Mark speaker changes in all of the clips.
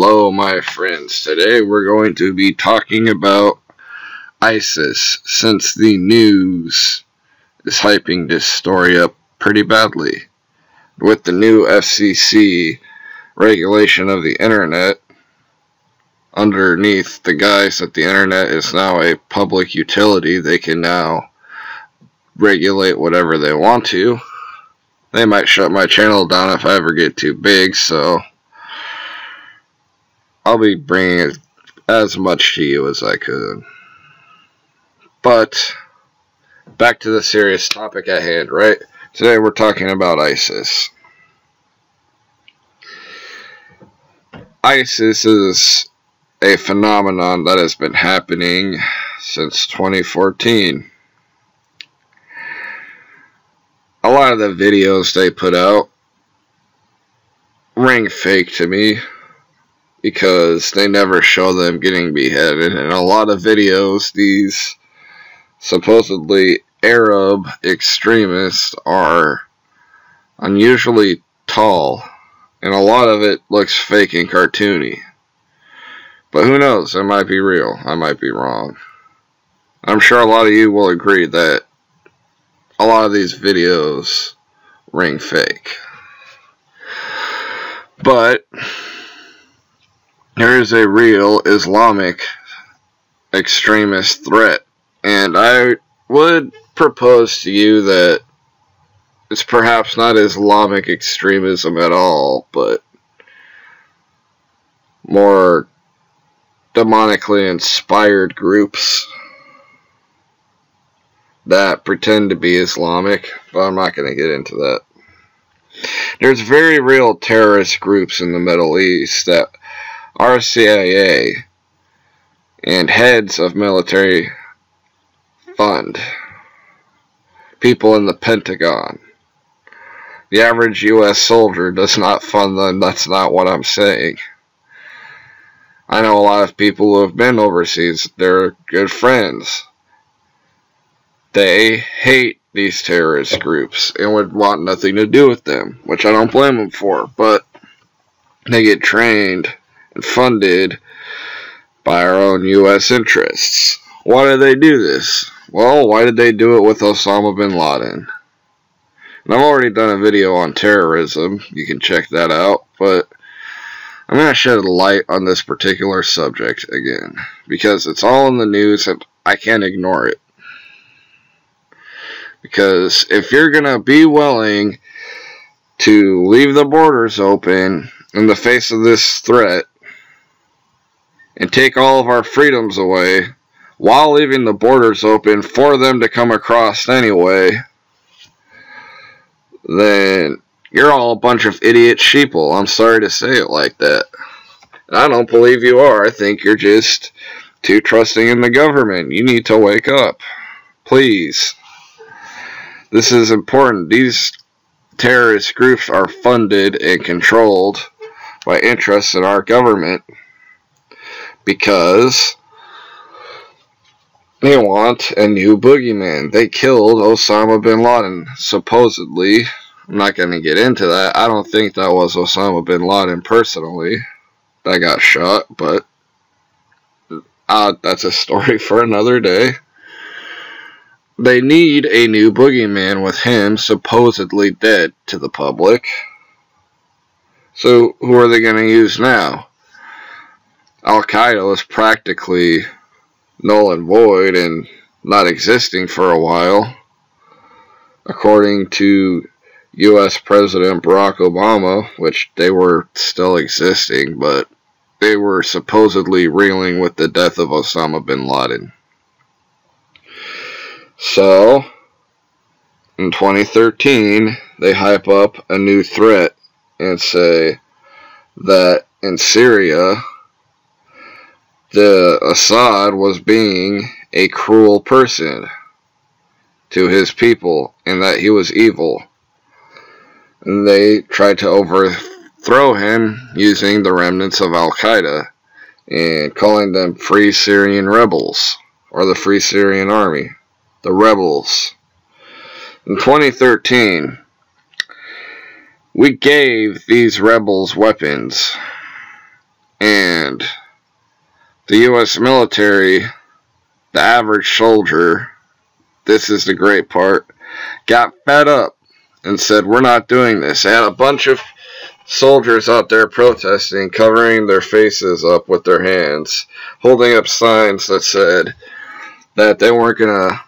Speaker 1: Hello, my friends. Today we're going to be talking about ISIS, since the news is hyping this story up pretty badly. With the new FCC regulation of the internet, underneath the guise that the internet is now a public utility, they can now regulate whatever they want to. They might shut my channel down if I ever get too big, so I'll be bringing as much to you as I could. But back to the serious topic at hand, right? Today we're talking about ISIS. ISIS is a phenomenon that has been happening since 2014. A lot of the videos they put out ring fake to me, because they never show them getting beheaded. And a lot of videos, these supposedly Arab extremists are unusually tall, and a lot of it looks fake and cartoony. But who knows, it might be real, I might be wrong. I'm sure a lot of you will agree that a lot of these videos ring fake. But there is a real Islamic extremist threat, and I would propose to you that it's perhaps not Islamic extremism at all, but more demonically inspired groups that pretend to be Islamic, but I'm not going to get into that. There's very real terrorist groups in the Middle East that our CIA and heads of military fund. People in the Pentagon. The average U.S. soldier does not fund them. That's not what I'm saying. I know a lot of people who have been overseas. They're good friends. They hate these terrorist groups and would want nothing to do with them, which I don't blame them for, but they get trained and funded by our own U.S. interests. Why do they do this? Well, why did they do it with Osama bin Laden? And I've already done a video on terrorism. You can check that out, but I'm going to shed a light on this particular subject again, because it's all in the news and I can't ignore it. Because if you're going to be willing to leave the borders open in the face of this threat and take all of our freedoms away while leaving the borders open for them to come across anyway, then you're all a bunch of idiot sheeple. I'm sorry to say it like that. And I don't believe you are. I think you're just too trusting in the government. You need to wake up. Please. This is important. These terrorist groups are funded and controlled by interests in our government because they want a new boogeyman. They killed Osama bin Laden, supposedly. I'm not going to get into that. I don't think that was Osama bin Laden personally that got shot, but that's a story for another day. They need a new boogeyman with him supposedly dead to the public. So who are they going to use now? Al-Qaeda is practically null and void and not existing for a while, according to U.S. President Barack Obama, which they were still existing, but they were supposedly reeling with the death of Osama bin Laden. So, in 2013, they hype up a new threat and say that in Syria, Assad was being a cruel person to his people and that he was evil. And they tried to overthrow him using the remnants of Al-Qaeda and calling them Free Syrian Rebels, or the Free Syrian Army. The rebels. In 2013, we gave these rebels weapons And the U.S. military, the average soldier, this is the great part, got fed up and said, we're not doing this. They had a bunch of soldiers out there protesting, covering their faces up with their hands, holding up signs that said that they weren't going to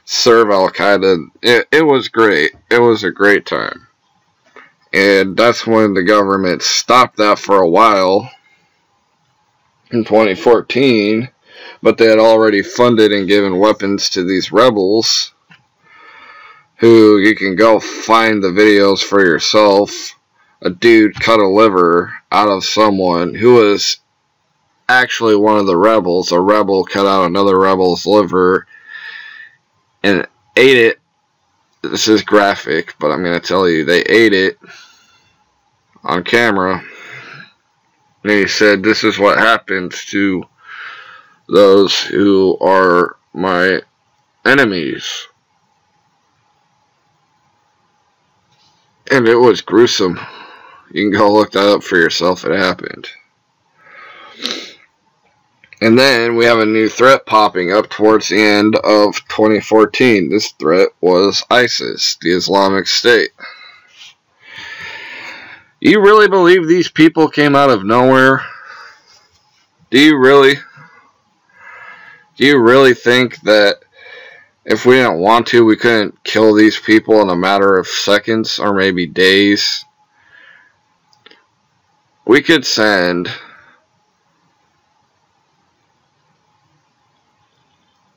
Speaker 1: serve Al-Qaeda. It was great. It was a great time. And that's when the government stopped that for a while in 2014, but they had already funded and given weapons to these rebels, who you can go find the videos for yourself. A dude cut a liver out of someone who was actually one of the rebels. A rebel cut out another rebel's liver and ate it. This is graphic, but I'm going to tell you, they ate it on camera. And he said, this is what happens to those who are my enemies. And it was gruesome. You can go look that up for yourself. It happened. And then we have a new threat popping up towards the end of 2014. This threat was ISIS, the Islamic State. You really believe these people came out of nowhere? Do you really? Do you really think that if we didn't want to, we couldn't kill these people in a matter of seconds or maybe days? We could send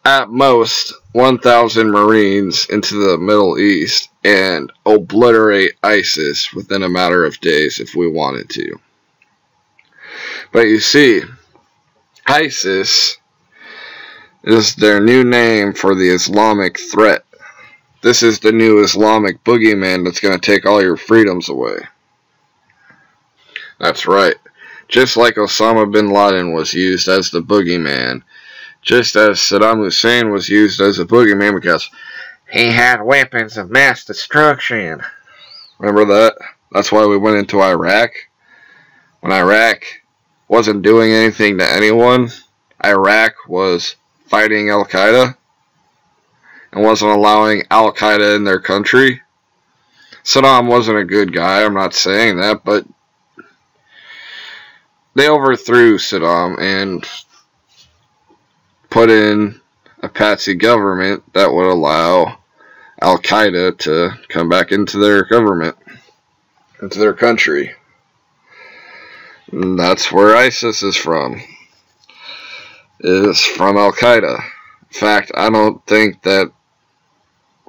Speaker 1: at most 1,000 Marines into the Middle East and obliterate ISIS within a matter of days if we wanted to. But you see, ISIS is their new name for the Islamic threat. This is the new Islamic boogeyman that's going to take all your freedoms away. That's right. Just like Osama bin Laden was used as the boogeyman, just as Saddam Hussein was used as a boogeyman because he had weapons of mass destruction. Remember that? That's why we went into Iraq. When Iraq wasn't doing anything to anyone, Iraq was fighting Al-Qaeda and wasn't allowing Al-Qaeda in their country. Saddam wasn't a good guy, I'm not saying that, but they overthrew Saddam and put in a patsy government that would allow Al-Qaeda to come back into their government, into their country. And that's where ISIS is from. It is from Al-Qaeda. In fact, I don't think that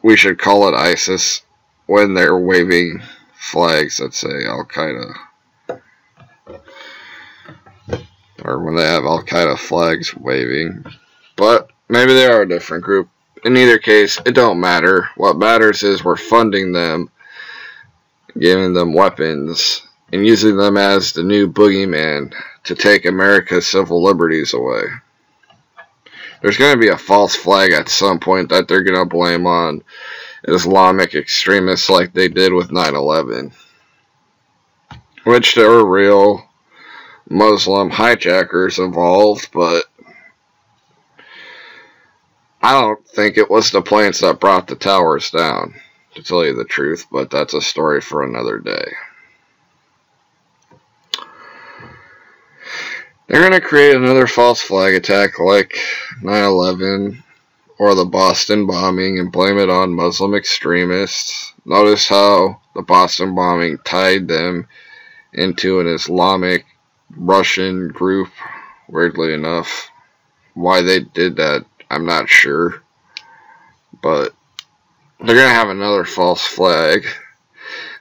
Speaker 1: we should call it ISIS when they're waving flags that say Al-Qaeda. Or when they have Al-Qaeda flags waving. But maybe they are a different group. In either case, it don't matter. What matters is we're funding them, giving them weapons, and using them as the new boogeyman to take America's civil liberties away. There's going to be a false flag at some point that they're going to blame on Islamic extremists like they did with 9/11. Which there were real Muslim hijackers involved, but I don't think it was the planes that brought the towers down, to tell you the truth, but that's a story for another day. They're going to create another false flag attack like 9/11 or the Boston bombing and blame it on Muslim extremists. Notice how the Boston bombing tied them into an Islamic Russian group, weirdly enough. Why they did that, I'm not sure. But they're going to have another false flag.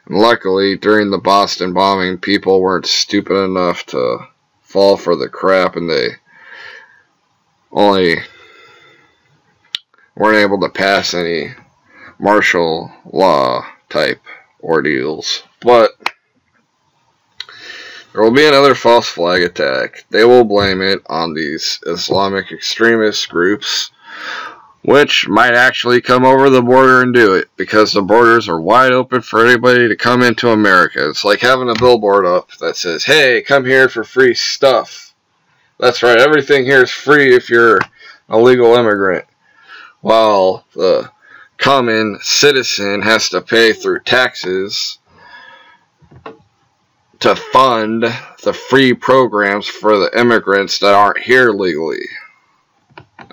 Speaker 1: And luckily, during the Boston bombing, people weren't stupid enough to fall for the crap, and they only weren't able to pass any martial law type ordeals. But there will be another false flag attack. They will blame it on these Islamic extremist groups which might actually come over the border and do it, because the borders are wide open for anybody to come into America. It's like having a billboard up that says, hey, come here for free stuff. That's right, everything here is free if you're a legal immigrant, while the common citizen has to pay through taxes to fund the free programs for the immigrants that aren't here legally.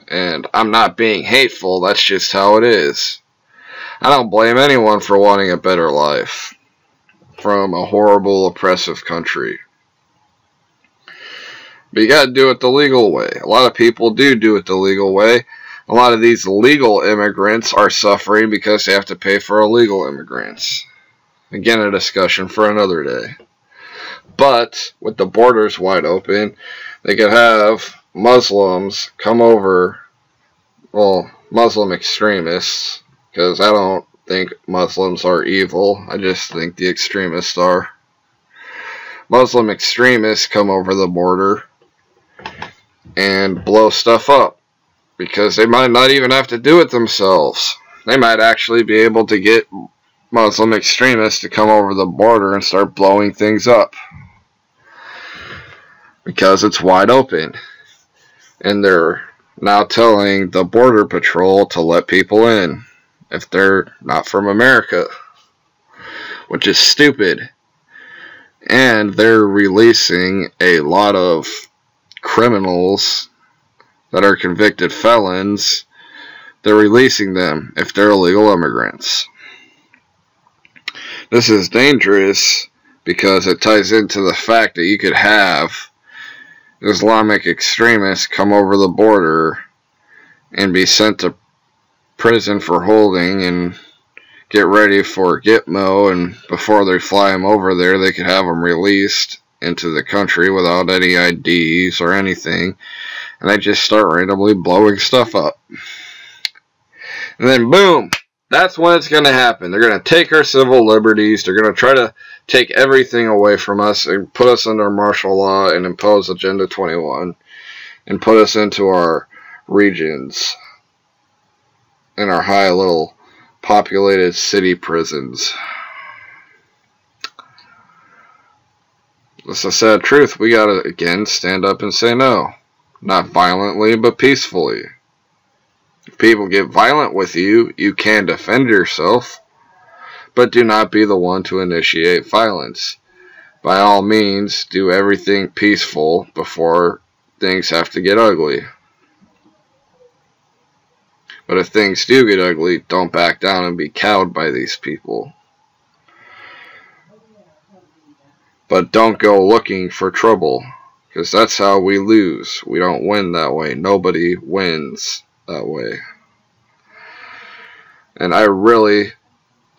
Speaker 1: And I'm not being hateful, that's just how it is. I don't blame anyone for wanting a better life from a horrible, oppressive country. But you gotta do it the legal way. A lot of people do it the legal way. A lot of these legal immigrants are suffering because they have to pay for illegal immigrants. Again, a discussion for another day. But with the borders wide open, they could have Muslims come over, well, Muslim extremists, because I don't think Muslims are evil, I just think the extremists are. Muslim extremists come over the border and blow stuff up, because they might not even have to do it themselves. They might actually be able to get Muslim extremists to come over the border and start blowing things up, because it's wide open. And they're now telling the Border Patrol to let people in if they're not from America, which is stupid. And they're releasing a lot of criminals that are convicted felons. They're releasing them if they're illegal immigrants. This is dangerous because it ties into the fact that you could have Islamic extremists come over the border and be sent to prison for holding and get ready for Gitmo, and before they fly them over there, they could have them released into the country without any IDs or anything, and they just start randomly blowing stuff up. And then boom, that's when it's going to happen. They're going to take our civil liberties. They're going to try to take everything away from us and put us under martial law and impose Agenda 21 and put us into our regions in our high little populated city prisons. That's the sad truth. We gotta, again, stand up and say no. Not violently, but peacefully. If people get violent with you, you can defend yourself, but do not be the one to initiate violence. By all means, do everything peaceful before things have to get ugly. But if things do get ugly, don't back down and be cowed by these people. But don't go looking for trouble, because that's how we lose. We don't win that way. Nobody wins that way. And I really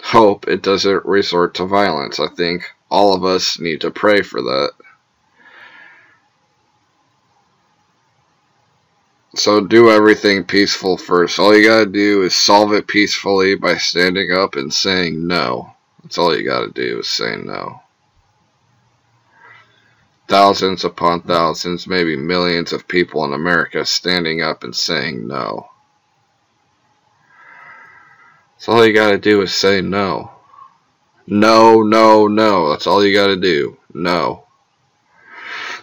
Speaker 1: hope it doesn't resort to violence. I think all of us need to pray for that. So do everything peaceful first. All you gotta do is solve it peacefully by standing up and saying no. That's all you gotta do, is say no. Thousands upon thousands, maybe millions of people in America standing up and saying no. So all you gotta do is say no. No, no, no. That's all you gotta do. No.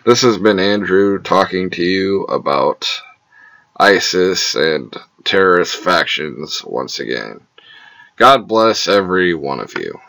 Speaker 1: This has been Andrew talking to you about ISIS and terrorist factions once again. God bless every one of you.